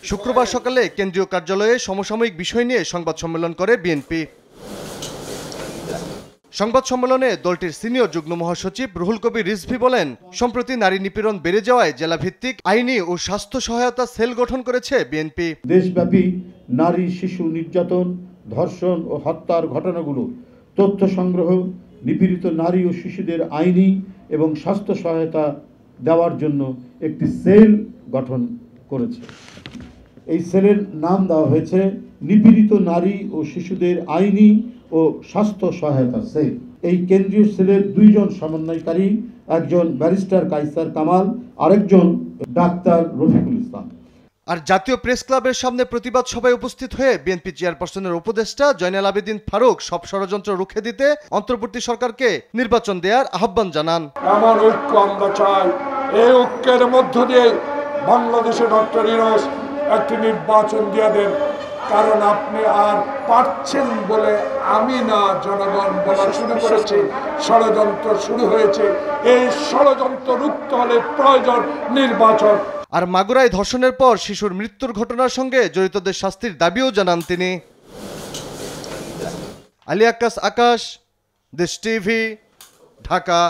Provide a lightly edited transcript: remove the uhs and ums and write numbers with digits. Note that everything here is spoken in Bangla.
শুক্রবার সকালে কেন্দ্রীয় কার্যালয়ে সমসাময়িক বিষয় নিয়ে সংবাদ সম্মেলন করে বিএনপি। সংবাদ সম্মেলনে দলটির সিনিয়র যুগ্ম মহাসচিব রুহুল কবির রিজভী বলেন, সম্প্রতি নারী নিপীড়ন বেড়ে যাওয়ায় জেলাভিত্তিক আইনি ও স্বাস্থ্য সহায়তা সেল গঠন করেছে বিএনপি। দেশব্যাপী নারী শিশু নির্যাতন, ধর্ষণ ও হত্যার ঘটনাগুলো তথ্য সংগ্রহ, নিপীড়িত নারী ও শিশুদের আইনি এবং স্বাস্থ্য সহায়তা দেওয়ার জন্য একটি সেল গঠন করেছে। এই সেলের নাম দেওয়া হয়েছে নিপীড়িত নারী ও শিশুদের আইনি ও স্বাস্থ্য সহায়তা সেল। এই কেন্দ্রীয় সেলের দুইজন সমন্বয়কারী, একজন ব্যারিস্টার কায়সার কামাল, আরেকজন ডাক্তার রফিকুল ইসলাম। আর জাতীয় প্রেস ক্লাবের সামনে প্রতিবাদ সভায় উপস্থিত হয়ে বিএনপি চেয়ারপারসনের উপদেষ্টা জয়নাল আবেদিন ফারুক সব ষড়যন্ত্র রুখে দিতে অন্তর্বর্তী সরকারকে নির্বাচন দেওয়ার আহ্বান জানান। এমন ঐক্য আমরা চাই, এই ঐক্যের মধ্য দিয়ে বাংলাদেশে ডক্টর ইউনূস একটি নির্বাচন দিয়ে দেন। কারণ আপনি আর পারছেন বলে আমি না, জনগণ বলা শুরু করেছে, ষড়যন্ত্র শুরু হয়েছে। এই ষড়যন্ত্র রুখতে হলে প্রয়োজন নির্বাচন। আর মাগুরায় ধর্ষণের পর শিশুর মৃত্যুর ঘটনার সঙ্গে জড়িতদের শাস্তির দাবিও জানান তিনি। আলী আক্কাস, আকাশ, দেশ টিভি, ঢাকা।